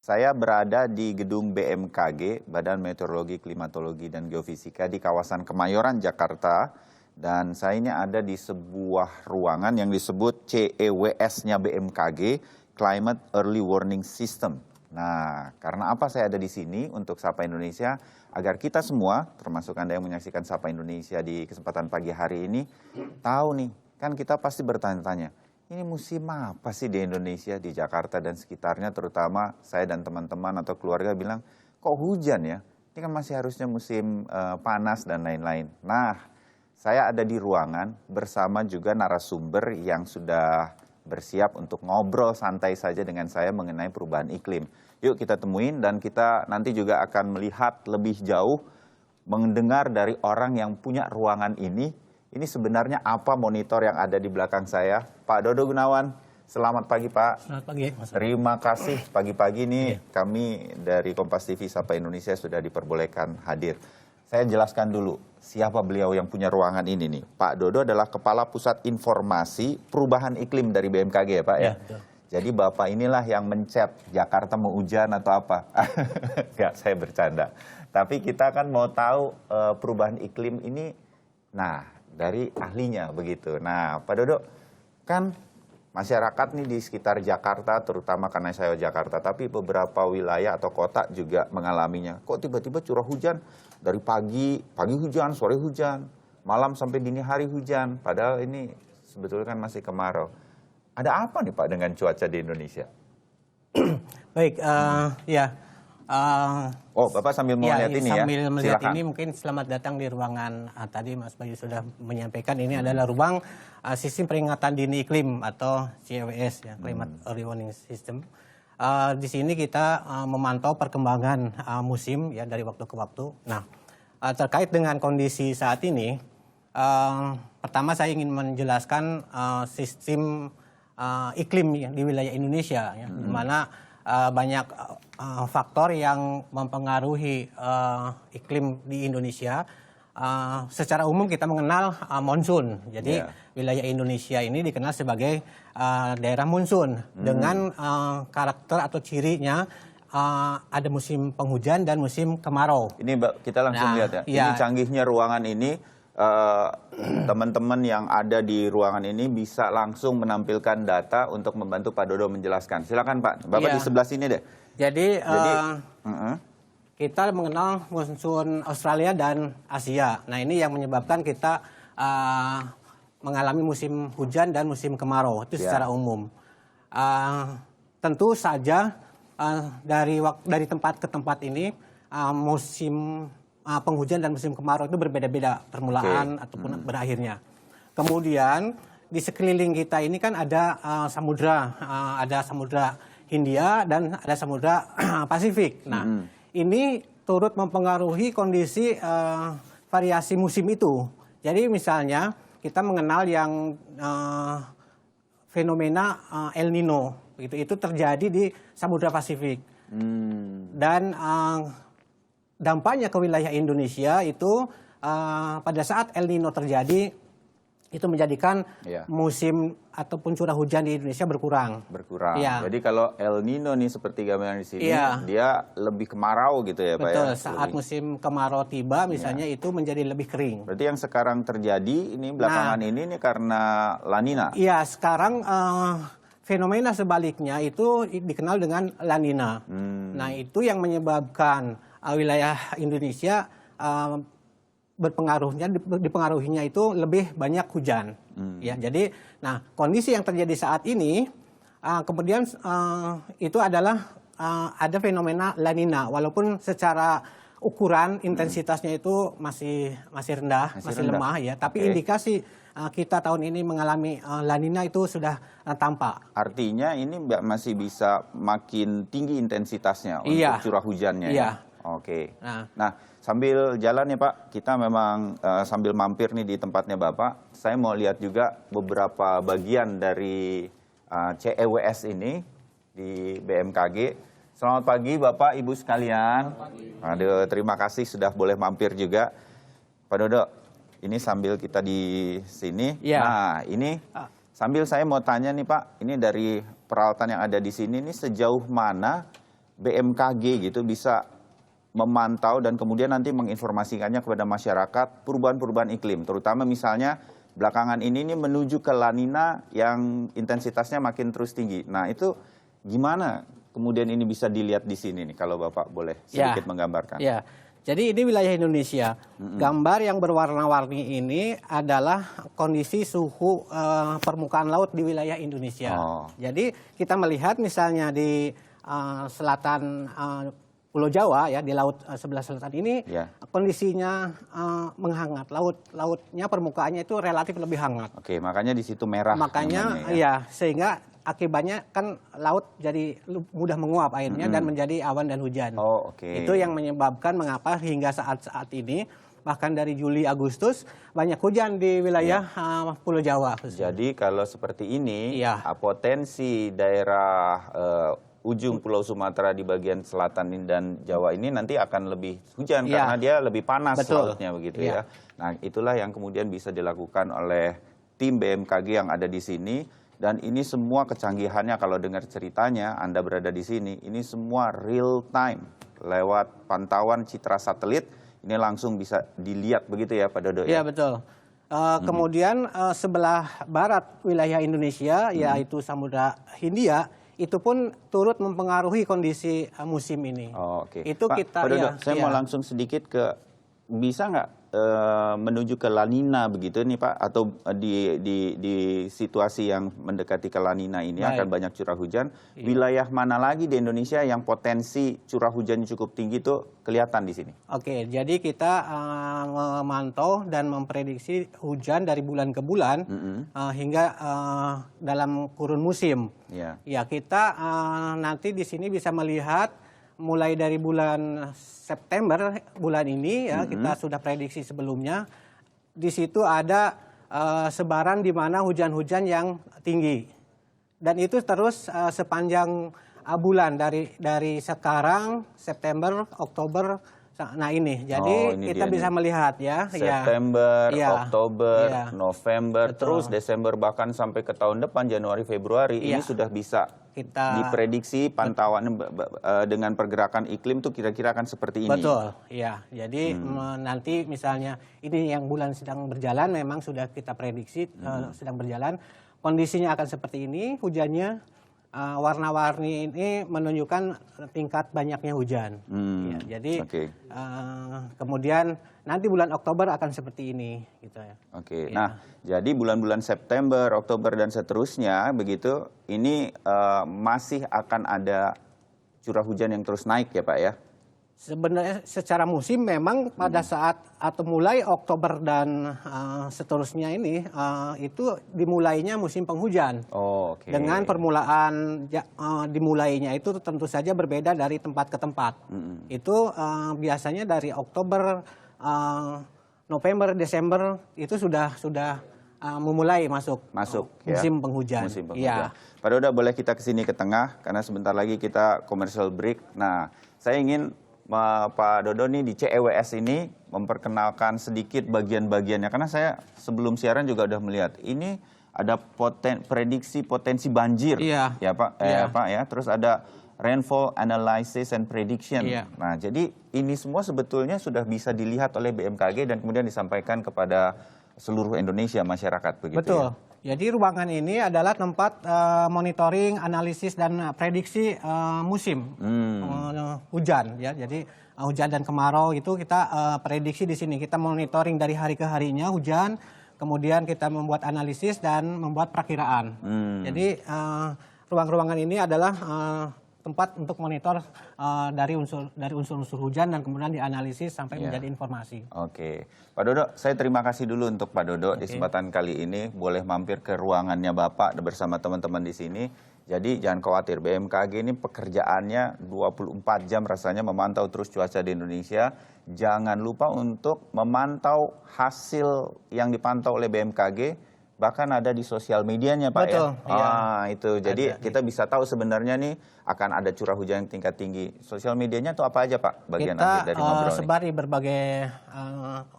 Saya berada di gedung BMKG, Badan Meteorologi, Klimatologi, dan Geofisika di kawasan Kemayoran, Jakarta. Dan saya ini ada di sebuah ruangan yang disebut CEWS-nya BMKG, Climate Early Warning System. Nah, karena apa saya ada di sini untuk Sapa Indonesia? Agar kita semua, termasuk Anda yang menyaksikan Sapa Indonesia di kesempatan pagi hari ini, tahu nih, kan kita pasti bertanya-tanya, ini musim apa sih di Indonesia, di Jakarta dan sekitarnya, terutama saya dan teman-teman atau keluarga bilang, kok hujan ya? Ini kan masih harusnya musim panas dan lain-lain. Nah, saya ada di ruangan bersama juga narasumber yang sudah bersiap untuk ngobrol santai saja dengan saya mengenai perubahan iklim. Yuk kita temuin dan kita nanti juga akan melihat lebih jauh, mendengar dari orang yang punya ruangan ini sebenarnya apa monitor yang ada di belakang saya. Pak Dodo Gunawan, selamat pagi Pak. Selamat pagi Mas. Terima kasih pagi-pagi nih kami dari Kompas TV Sapa Indonesia sudah diperbolehkan hadir. Saya jelaskan dulu siapa beliau yang punya ruangan ini nih. Pak Dodo adalah Kepala Pusat Informasi Perubahan Iklim dari BMKG ya Pak ya? Betul. Jadi Bapak inilah yang mencet Jakarta mau hujan atau apa. Enggak, saya bercanda. Tapi kita kan mau tahu perubahan iklim ini, nah dari ahlinya begitu. Nah Pak Dodo, kan masyarakat nih di sekitar Jakarta, terutama karena saya Jakarta, tapi beberapa wilayah atau kota juga mengalaminya. Kok tiba-tiba curah hujan dari pagi hujan, sore hujan, malam sampai dini hari hujan. Padahal ini sebetulnya kan masih kemarau. Ada apa nih Pak dengan cuaca di Indonesia? Baik, ya. Oh, Bapak sambil melihat ini ya? Sambil melihat Silakan. ini mungkin selamat datang di ruangan tadi Mas Bayu sudah menyampaikan ini adalah ruang sistem peringatan dini iklim atau CEWS ya, Climate Early Warning System. Di sini kita memantau perkembangan musim ya dari waktu ke waktu. Nah, terkait dengan kondisi saat ini, pertama saya ingin menjelaskan sistem iklim ya, di wilayah Indonesia ya, di mana banyak faktor yang mempengaruhi iklim di Indonesia. Secara umum kita mengenal monsun. Jadi wilayah Indonesia ini dikenal sebagai daerah monsun dengan karakter atau cirinya ada musim penghujan dan musim kemarau. Ini kita langsung lihat ya. Ini canggihnya ruangan ini. Teman-teman yang ada di ruangan ini bisa langsung menampilkan data untuk membantu Pak Dodo menjelaskan. Silakan Pak, Bapak di sebelah sini deh. Jadi kita mengenal monsun Australia dan Asia. Nah ini yang menyebabkan kita mengalami musim hujan dan musim kemarau itu secara umum. Tentu saja dari tempat ke tempat ini musim penghujan dan musim kemarau itu berbeda-beda permulaan ataupun berakhirnya. Kemudian di sekeliling kita ini kan ada samudra Hindia dan ada samudra Pasifik. Nah, ini turut mempengaruhi kondisi variasi musim itu. Jadi misalnya kita mengenal yang fenomena El Nino, itu terjadi di Samudra Pasifik. Dan dampaknya ke wilayah Indonesia itu pada saat El Nino terjadi itu menjadikan musim ataupun curah hujan di Indonesia berkurang. Ya. Jadi kalau El Nino nih seperti gambaran di sini, dia lebih kemarau gitu ya Pak ya? Betul, saat musim kemarau tiba misalnya itu menjadi lebih kering. Berarti yang sekarang terjadi ini belakangan ini karena La Nina? Iya, sekarang fenomena sebaliknya itu dikenal dengan La Nina. Nah itu yang menyebabkan wilayah Indonesia dipengaruhinya itu lebih banyak hujan. Ya, jadi, nah kondisi yang terjadi saat ini, kemudian itu adalah ada fenomena La Nina, walaupun secara ukuran intensitasnya itu masih rendah, masih lemah ya, tapi indikasi kita tahun ini mengalami La Nina itu sudah tampak. Artinya ini masih bisa makin tinggi intensitasnya untuk curah hujannya ya? Oke. Nah, sambil jalan ya Pak, kita memang sambil mampir nih di tempatnya Bapak, saya mau lihat juga beberapa bagian dari CEWS ini di BMKG. Selamat pagi Bapak, Ibu sekalian. Aduh, terima kasih sudah boleh mampir juga. Pak Dodo, ini sambil kita di sini. Nah, ini sambil saya mau tanya nih Pak, ini dari peralatan yang ada di sini, ini sejauh mana BMKG gitu bisa memantau dan kemudian nanti menginformasikannya kepada masyarakat perubahan-perubahan iklim, terutama misalnya belakangan ini menuju ke La Nina yang intensitasnya makin terus tinggi. Nah, itu gimana kemudian ini bisa dilihat di sini nih, kalau Bapak boleh sedikit menggambarkan. Ya, jadi ini wilayah Indonesia. Gambar yang berwarna-warni ini adalah kondisi suhu permukaan laut di wilayah Indonesia. Jadi kita melihat misalnya di selatan Pulau Jawa ya, di laut sebelah selatan ini kondisinya menghangat. Lautnya permukaannya itu relatif lebih hangat. Oke, makanya di situ merah. Makanya ya, sehingga akibatnya kan laut jadi mudah menguap airnya dan menjadi awan dan hujan. Itu yang menyebabkan mengapa hingga saat ini bahkan dari Juli Agustus banyak hujan di wilayah Pulau Jawa. Jadi kalau seperti ini potensi daerah ujung Pulau Sumatera di bagian selatan dan Jawa ini nanti akan lebih hujan karena dia lebih panas lautnya begitu ya. Nah, itulah yang kemudian bisa dilakukan oleh tim BMKG yang ada di sini, dan ini semua kecanggihannya kalau dengar ceritanya Anda berada di sini, ini semua real time lewat pantauan citra satelit, ini langsung bisa dilihat begitu ya Pak Dodo ya. Iya, betul. Kemudian sebelah barat wilayah Indonesia yaitu Samudra Hindia itu pun turut mempengaruhi kondisi musim ini. Itu Pak, kita Pak Dodo, saya mau langsung sedikit ke, bisa nggak menuju ke La Nina begitu nih Pak, atau di situasi yang mendekati ke La Nina ini akan banyak curah hujan. Wilayah mana lagi di Indonesia yang potensi curah hujannya cukup tinggi itu kelihatan di sini? Oke, jadi kita memantau dan memprediksi hujan dari bulan ke bulan hingga dalam kurun musim. Ya, kita nanti di sini bisa melihat mulai dari bulan September bulan ini ya, kita sudah prediksi sebelumnya. Di situ ada sebaran di mana hujan-hujan yang tinggi. Dan itu terus sepanjang bulan dari sekarang September, Oktober. Nah ini, jadi kita bisa melihat ya. September, Oktober, November, terus Desember, bahkan sampai ke tahun depan Januari, Februari ini sudah bisa kita diprediksi pantauan dengan pergerakan iklim tuh kira-kira akan seperti ini. Betul, ya. Jadi nanti misalnya ini yang bulan sedang berjalan memang sudah kita prediksi sedang berjalan, kondisinya akan seperti ini, hujannya warna-warni ini menunjukkan tingkat banyaknya hujan. Ya, jadi kemudian nanti bulan Oktober akan seperti ini, gitu ya. Nah, jadi bulan-bulan September, Oktober dan seterusnya begitu, ini masih akan ada curah hujan yang terus naik ya Pak ya? Sebenarnya secara musim memang pada saat atau mulai Oktober dan seterusnya ini itu dimulainya musim penghujan. Dengan permulaan dimulainya itu tentu saja berbeda dari tempat ke tempat. Itu biasanya dari Oktober, November, Desember itu sudah memulai masuk musim penghujan. Pak Dodo, boleh kita ke sini ke tengah karena sebentar lagi kita commercial break. Nah, saya ingin Pak Dodo nih di CEWS ini memperkenalkan sedikit bagian-bagiannya, karena saya sebelum siaran juga udah melihat ini ada prediksi potensi banjir ya Pak, Pak ya, terus ada rainfall analysis and prediction. Nah, jadi ini semua sebetulnya sudah bisa dilihat oleh BMKG dan kemudian disampaikan kepada seluruh Indonesia masyarakat begitu. Betul. Jadi ruangan ini adalah tempat monitoring, analisis dan prediksi musim hujan ya. Jadi hujan dan kemarau itu kita prediksi di sini. Kita monitoring dari hari ke harinya hujan, kemudian kita membuat analisis dan membuat perakiraan. Jadi ruang-ruangan ini adalah tempat untuk monitor dari unsur-unsur hujan dan kemudian dianalisis sampai menjadi informasi. Pak Dodo, saya terima kasih dulu untuk Pak Dodo di kesempatan kali ini boleh mampir ke ruangannya Bapak bersama teman-teman di sini. Jadi jangan khawatir, BMKG ini pekerjaannya 24 jam rasanya memantau terus cuaca di Indonesia. Jangan lupa untuk memantau hasil yang dipantau oleh BMKG. Bahkan ada di sosial medianya Pak. Betul, itu. Jadi kita bisa tahu sebenarnya nih akan ada curah hujan yang tingkat tinggi. Sosial medianya itu apa aja Pak? Bagian akhir dari ngobrol kita sebar di berbagai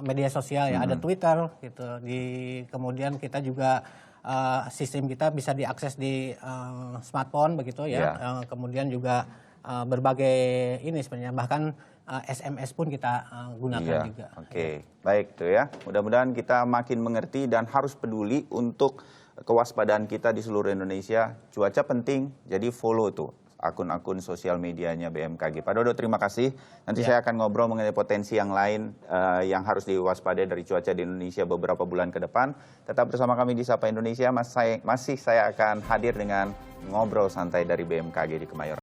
media sosial ya. Ada Twitter gitu. Kemudian kita juga sistem kita bisa diakses di smartphone begitu ya. Kemudian juga berbagai ini sebenarnya, bahkan SMS pun kita gunakan Iya, juga. oke. Baik tuh ya. Mudah-mudahan kita makin mengerti dan harus peduli untuk kewaspadaan kita di seluruh Indonesia. Cuaca penting, jadi follow tuh akun-akun sosial medianya BMKG. Pak Dodo, terima kasih. Nanti saya akan ngobrol mengenai potensi yang lain yang harus diwaspadai dari cuaca di Indonesia beberapa bulan ke depan. Tetap bersama kami di Sapa Indonesia. Masih saya akan hadir dengan ngobrol santai dari BMKG di Kemayoran.